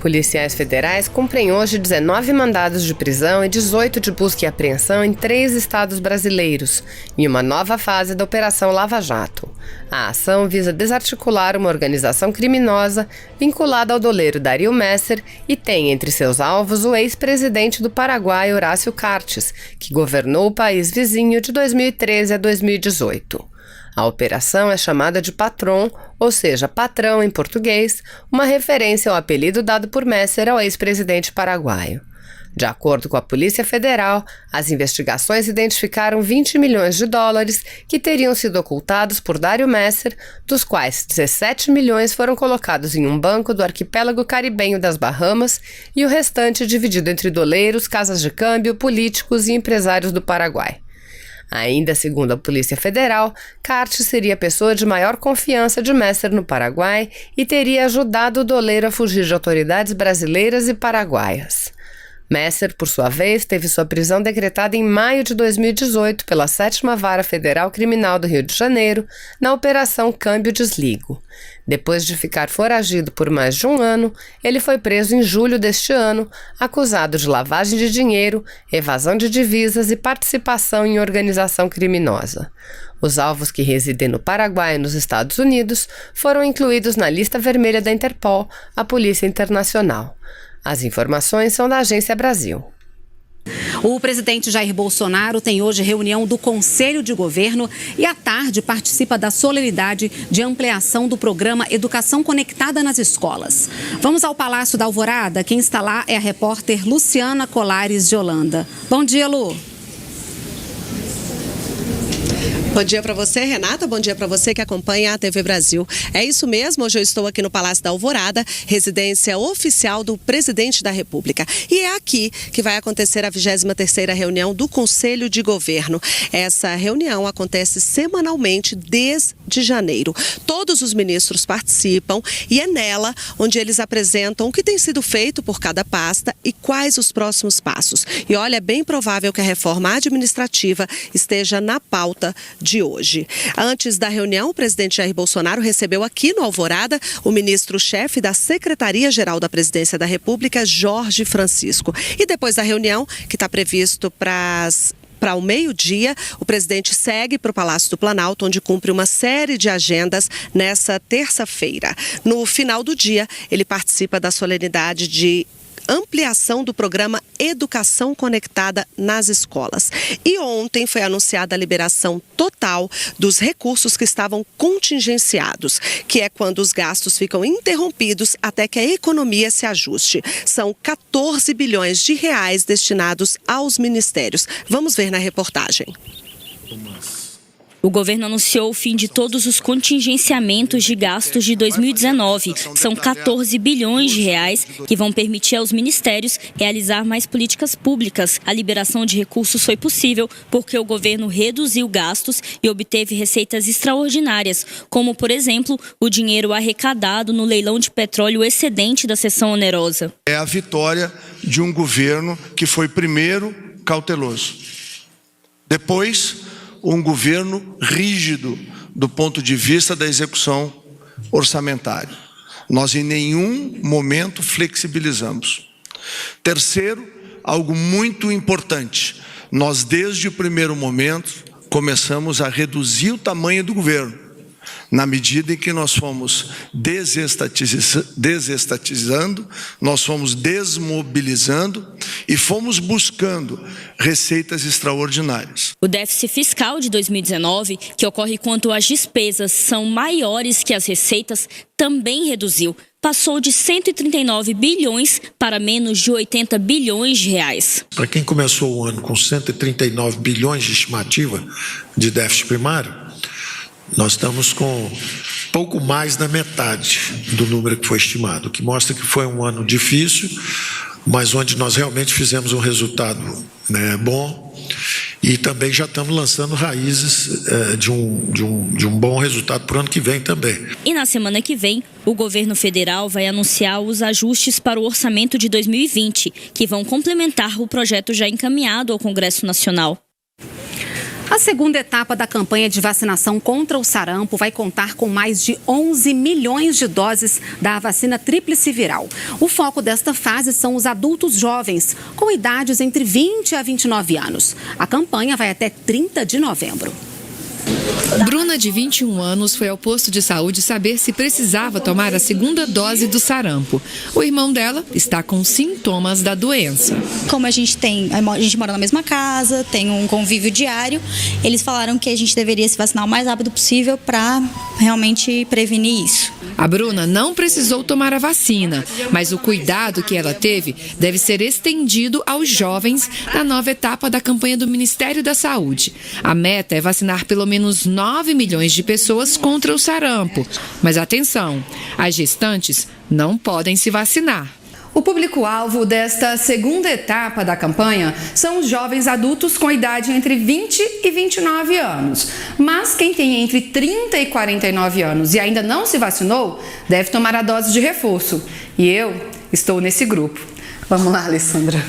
Policiais federais cumprem hoje 19 mandados de prisão e 18 de busca e apreensão em 3 estados brasileiros, em uma nova fase da Operação Lava Jato. A ação visa desarticular uma organização criminosa vinculada ao doleiro Dario Messer e tem entre seus alvos o ex-presidente do Paraguai, Horácio Cartes, que governou o país vizinho de 2013 a 2018. A operação é chamada de Patron, ou seja, patrão em português, uma referência ao apelido dado por Messer ao ex-presidente paraguaio. De acordo com a Polícia Federal, as investigações identificaram 20 milhões de dólares que teriam sido ocultados por Dario Messer, dos quais 17 milhões foram colocados em um banco do arquipélago caribenho das Bahamas e o restante dividido entre doleiros, casas de câmbio, políticos e empresários do Paraguai. Ainda segundo a Polícia Federal, Cartes seria a pessoa de maior confiança de Messer no Paraguai e teria ajudado o doleiro a fugir de autoridades brasileiras e paraguaias. Messer, por sua vez, teve sua prisão decretada em maio de 2018 pela 7ª Vara Federal Criminal do Rio de Janeiro, na Operação Câmbio Desligo. Depois de ficar foragido por mais de um ano, ele foi preso em julho deste ano, acusado de lavagem de dinheiro, evasão de divisas e participação em organização criminosa. Os alvos que residem no Paraguai e nos Estados Unidos foram incluídos na lista vermelha da Interpol, a Polícia Internacional. As informações são da Agência Brasil. O presidente Jair Bolsonaro tem hoje reunião do Conselho de Governo e à tarde participa da solenidade de ampliação do programa Educação Conectada nas Escolas. Vamos ao Palácio da Alvorada. Quem está lá é a repórter Luciana Colares de Holanda. Bom dia, Lu. Bom dia para você, Renata. Bom dia para você que acompanha a TV Brasil. É isso mesmo, hoje eu estou aqui no Palácio da Alvorada, residência oficial do presidente da República. E é aqui que vai acontecer a 23ª reunião do Conselho de Governo. Essa reunião acontece semanalmente desde janeiro. Todos os ministros participam e é nela onde eles apresentam o que tem sido feito por cada pasta e quais os próximos passos. E olha, é bem provável que a reforma administrativa esteja na pauta de hoje. Antes da reunião, o presidente Jair Bolsonaro recebeu aqui no Alvorada o ministro-chefe da Secretaria-Geral da Presidência da República, Jorge Francisco. E depois da reunião, que está previsto para o meio-dia, o presidente segue para o Palácio do Planalto, onde cumpre uma série de agendas nessa terça-feira. No final do dia, ele participa da solenidade de ampliação do programa Educação Conectada nas Escolas. E ontem foi anunciada a liberação total dos recursos que estavam contingenciados, que é quando os gastos ficam interrompidos até que a economia se ajuste. São 14 bilhões de reais destinados aos ministérios. Vamos ver na reportagem. O governo anunciou o fim de todos os contingenciamentos de gastos de 2019. São 14 bilhões de reais que vão permitir aos ministérios realizar mais políticas públicas. A liberação de recursos foi possível porque o governo reduziu gastos e obteve receitas extraordinárias, como, por exemplo, o dinheiro arrecadado no leilão de petróleo excedente da seção onerosa. É a vitória de um governo que foi primeiro cauteloso, depois um governo rígido do ponto de vista da execução orçamentária. Nós em nenhum momento flexibilizamos. Terceiro, algo muito importante, nós desde o primeiro momento começamos a reduzir o tamanho do governo, na medida em que nós fomos desestatizando, nós fomos desmobilizando e fomos buscando receitas extraordinárias. O déficit fiscal de 2019, que ocorre quando as despesas são maiores que as receitas, também reduziu. Passou de 139 bilhões para menos de 80 bilhões de reais. Para quem começou o ano com 139 bilhões de estimativa de déficit primário, nós estamos com pouco mais da metade do número que foi estimado, o que mostra que foi um ano difícil, mas onde nós realmente fizemos um resultado bom e também já estamos lançando raízes de um bom resultado para o ano que vem também. E na semana que vem, o governo federal vai anunciar os ajustes para o orçamento de 2020, que vão complementar o projeto já encaminhado ao Congresso Nacional. A segunda etapa da campanha de vacinação contra o sarampo vai contar com mais de 11 milhões de doses da vacina tríplice viral. O foco desta fase são os adultos jovens, com idades entre 20 a 29 anos. A campanha vai até 30 de novembro. Bruna, de 21 anos, foi ao posto de saúde saber se precisava tomar a segunda dose do sarampo. O irmão dela está com sintomas da doença. Como a gente mora na mesma casa, tem um convívio diário, eles falaram que a gente deveria se vacinar o mais rápido possível para realmente prevenir isso. A Bruna não precisou tomar a vacina, mas o cuidado que ela teve deve ser estendido aos jovens na nova etapa da campanha do Ministério da Saúde. A meta é vacinar pelo menos 9 milhões de pessoas contra o sarampo. Mas atenção, as gestantes não podem se vacinar. O público-alvo desta segunda etapa da campanha são os jovens adultos com idade entre 20 e 29 anos. Mas quem tem entre 30 e 49 anos e ainda não se vacinou, deve tomar a dose de reforço. E eu estou nesse grupo. Vamos lá, Alessandra.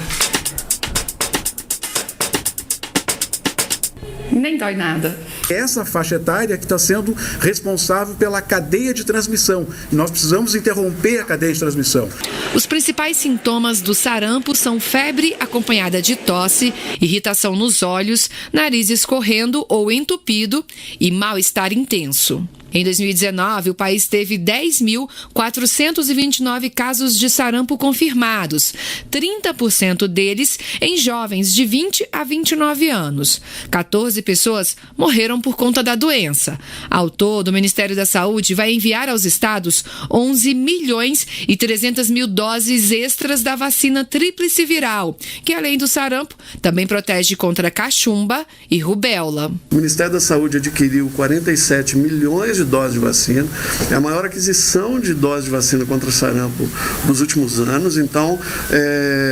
Nem dói nada. Essa faixa etária que está sendo responsável pela cadeia de transmissão. E nós precisamos interromper a cadeia de transmissão. Os principais sintomas do sarampo são febre acompanhada de tosse, irritação nos olhos, nariz escorrendo ou entupido e mal-estar intenso. Em 2019, o país teve 10.429 casos de sarampo confirmados, 30% deles em jovens de 20 a 29 anos. 14 pessoas morreram por conta da doença. Ao todo, o Ministério da Saúde vai enviar aos estados 11 milhões e 300 mil doses extras da vacina tríplice viral, que além do sarampo, também protege contra cachumba e rubéola. O Ministério da Saúde adquiriu 47 milhões de doses de vacina, é a maior aquisição de doses de vacina contra o sarampo dos últimos anos, então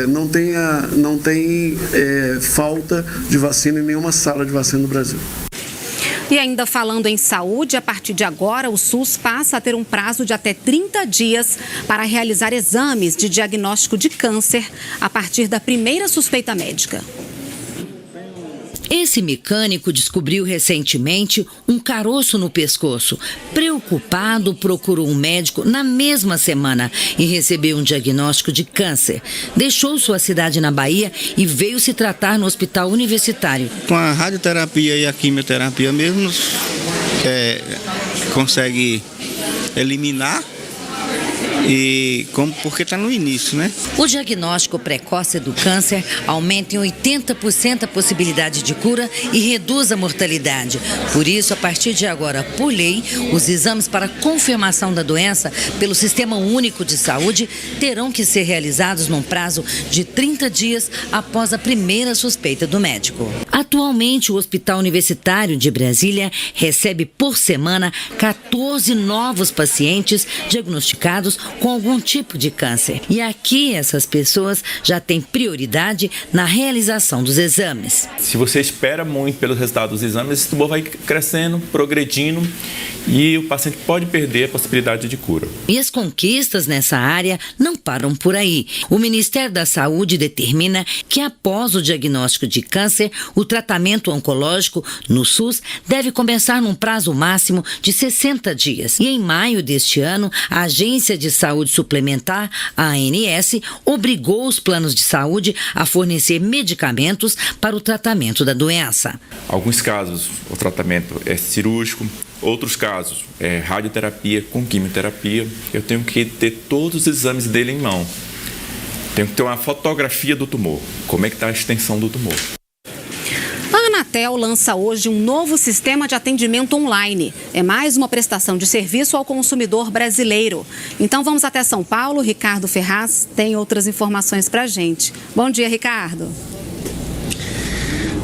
não tem falta de vacina em nenhuma sala de vacina no Brasil. E ainda falando em saúde, a partir de agora o SUS passa a ter um prazo de até 30 dias para realizar exames de diagnóstico de câncer a partir da primeira suspeita médica. Esse mecânico descobriu recentemente um caroço no pescoço. Preocupado, procurou um médico na mesma semana e recebeu um diagnóstico de câncer. Deixou sua cidade na Bahia e veio se tratar no hospital universitário. Com a radioterapia e a quimioterapia mesmo, consegue eliminar. Porque está no início, né? O diagnóstico precoce do câncer aumenta em 80% a possibilidade de cura e reduz a mortalidade. Por isso, a partir de agora, por lei, os exames para confirmação da doença pelo Sistema Único de Saúde terão que ser realizados num prazo de 30 dias após a primeira suspeita do médico. Atualmente, o Hospital Universitário de Brasília recebe por semana 14 novos pacientes diagnosticados com algum tipo de câncer. E aqui essas pessoas já têm prioridade na realização dos exames. Se você espera muito pelos resultados dos exames, esse tumor vai crescendo, progredindo e o paciente pode perder a possibilidade de cura. E as conquistas nessa área não param por aí. O Ministério da Saúde determina que após o diagnóstico de câncer, o tratamento oncológico no SUS deve começar num prazo máximo de 60 dias. E em maio deste ano, a Agência de Saúde Suplementar, a ANS, obrigou os planos de saúde a fornecer medicamentos para o tratamento da doença. Alguns casos, o tratamento é cirúrgico, outros casos, é radioterapia com quimioterapia. Eu tenho que ter todos os exames dele em mão. Tenho que ter uma fotografia do tumor, como é que está a extensão do tumor. A Anatel lança hoje um novo sistema de atendimento online. É mais uma prestação de serviço ao consumidor brasileiro. Então vamos até São Paulo. Ricardo Ferraz tem outras informações para a gente. Bom dia, Ricardo.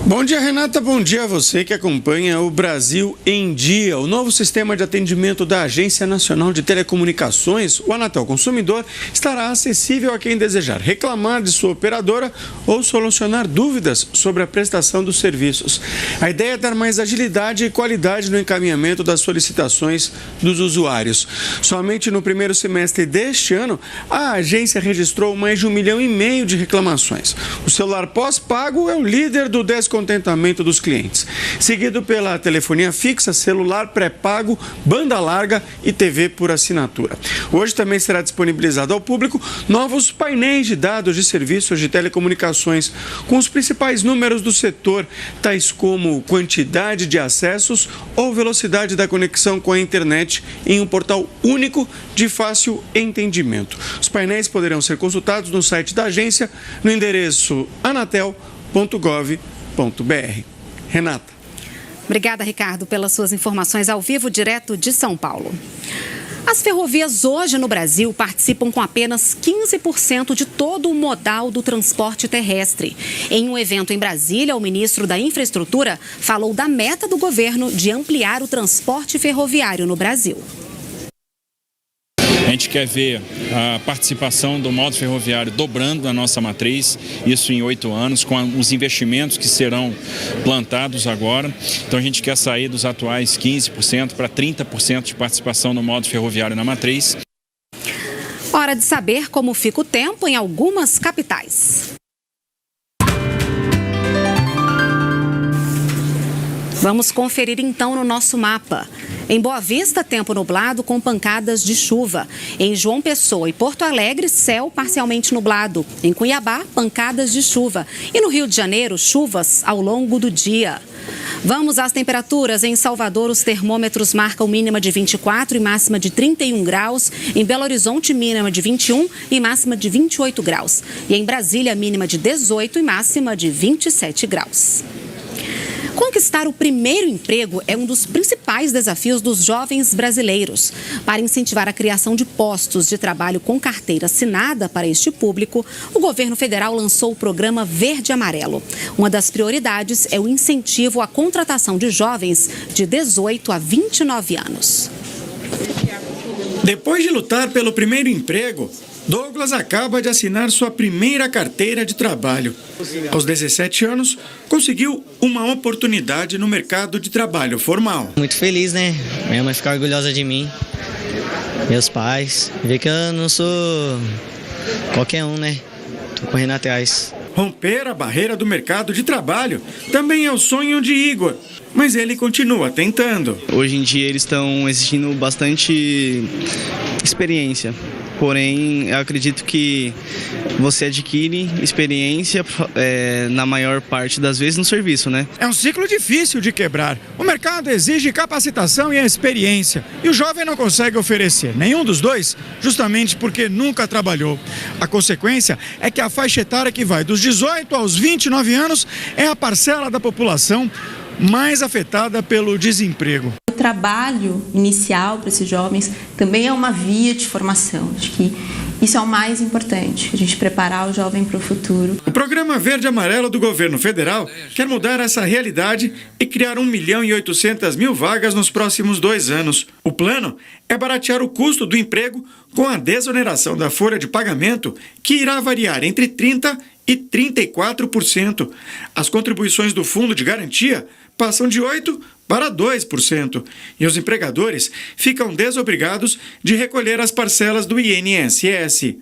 Bom dia, Renata. Bom dia a você que acompanha o Brasil em Dia. O novo sistema de atendimento da Agência Nacional de Telecomunicações, o Anatel Consumidor, estará acessível a quem desejar reclamar de sua operadora ou solucionar dúvidas sobre a prestação dos serviços. A ideia é dar mais agilidade e qualidade no encaminhamento das solicitações dos usuários. Somente no primeiro semestre deste ano, a agência registrou mais de 1,5 milhão de reclamações. O celular pós-pago é o líder do desconto contentamento dos clientes, seguido pela telefonia fixa, celular pré-pago, banda larga e TV por assinatura. Hoje também será disponibilizado ao público novos painéis de dados de serviços de telecomunicações com os principais números do setor, tais como quantidade de acessos ou velocidade da conexão com a internet em um portal único de fácil entendimento. Os painéis poderão ser consultados no site da agência no endereço anatel.gov.br. Renata. Obrigada, Ricardo, pelas suas informações ao vivo, direto de São Paulo. As ferrovias hoje no Brasil participam com apenas 15% de todo o modal do transporte terrestre. Em um evento em Brasília, o ministro da Infraestrutura falou da meta do governo de ampliar o transporte ferroviário no Brasil. A gente quer ver a participação do modo ferroviário dobrando na nossa matriz, isso em 8 anos, com os investimentos que serão plantados agora. Então a gente quer sair dos atuais 15% para 30% de participação no modo ferroviário na matriz. Hora de saber como fica o tempo em algumas capitais. Vamos conferir então no nosso mapa. Em Boa Vista, tempo nublado com pancadas de chuva. Em João Pessoa e Porto Alegre, céu parcialmente nublado. Em Cuiabá, pancadas de chuva. E no Rio de Janeiro, chuvas ao longo do dia. Vamos às temperaturas. Em Salvador, os termômetros marcam mínima de 24 e máxima de 31 graus. Em Belo Horizonte, mínima de 21 e máxima de 28 graus. E em Brasília, mínima de 18 e máxima de 27 graus. Conquistar o primeiro emprego é um dos principais desafios dos jovens brasileiros. Para incentivar a criação de postos de trabalho com carteira assinada para este público, o governo federal lançou o programa Verde e Amarelo. Uma das prioridades é o incentivo à contratação de jovens de 18 a 29 anos. Depois de lutar pelo primeiro emprego, Douglas acaba de assinar sua primeira carteira de trabalho. Aos 17 anos, conseguiu uma oportunidade no mercado de trabalho formal. Muito feliz, né? Minha mãe fica orgulhosa de mim, meus pais. Vê que eu não sou qualquer um, né? Tô correndo atrás. Romper a barreira do mercado de trabalho também é o sonho de Igor, mas ele continua tentando. Hoje em dia eles estão exigindo bastante experiência. Porém, eu acredito que você adquire experiência na maior parte das vezes no serviço, né? É um ciclo difícil de quebrar. O mercado exige capacitação e experiência. E o jovem não consegue oferecer nenhum dos dois, justamente porque nunca trabalhou. A consequência é que a faixa etária que vai dos 18 aos 29 anos é a parcela da população mais afetada pelo desemprego. O trabalho inicial para esses jovens também é uma via de formação. Acho que isso é o mais importante, a gente preparar o jovem para o futuro. O programa Verde e Amarelo do governo federal quer mudar essa realidade e criar 1.800.000 vagas nos próximos 2 anos. O plano é baratear o custo do emprego com a desoneração da folha de pagamento, que irá variar entre 30% e 34%. As contribuições do Fundo de Garantia passam de 8% para 2%, e os empregadores ficam desobrigados de recolher as parcelas do INSS.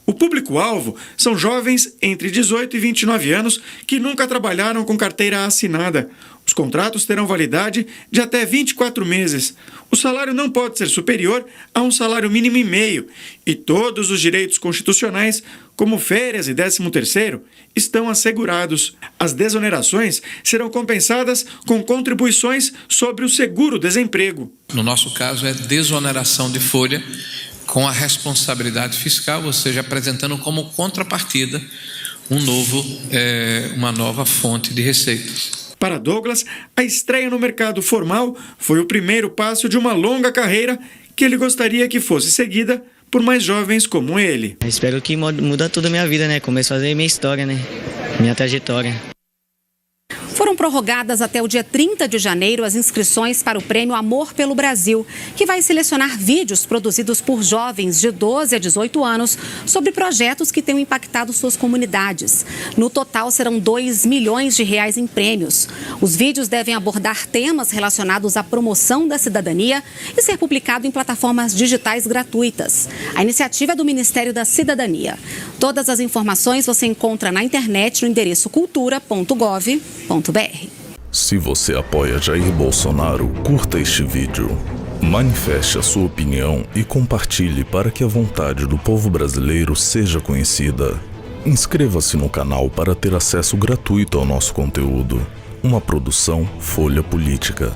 O público-alvo são jovens entre 18 e 29 anos que nunca trabalharam com carteira assinada. Os contratos terão validade de até 24 meses. O salário não pode ser superior a um salário mínimo e meio, e todos os direitos constitucionais, como férias e 13º, estão assegurados. As desonerações serão compensadas com contribuições sobre o seguro-desemprego. No nosso caso, é desoneração de folha com a responsabilidade fiscal, ou seja, apresentando como contrapartida uma nova fonte de receitas. Para Douglas, a estreia no mercado formal foi o primeiro passo de uma longa carreira que ele gostaria que fosse seguida por mais jovens como ele. Espero que muda toda a minha vida, né? Começo a fazer minha história, né? Minha trajetória. Foram prorrogadas até o dia 30 de janeiro as inscrições para o Prêmio Amor pelo Brasil, que vai selecionar vídeos produzidos por jovens de 12 a 18 anos sobre projetos que tenham impactado suas comunidades. No total, serão R$2 milhões em prêmios. Os vídeos devem abordar temas relacionados à promoção da cidadania e ser publicado em plataformas digitais gratuitas. A iniciativa é do Ministério da Cidadania. Todas as informações você encontra na internet no endereço cultura.gov.br. Se você apoia Jair Bolsonaro, curta este vídeo. Manifeste a sua opinião e compartilhe para que a vontade do povo brasileiro seja conhecida. Inscreva-se no canal para ter acesso gratuito ao nosso conteúdo. Uma produção Folha Política.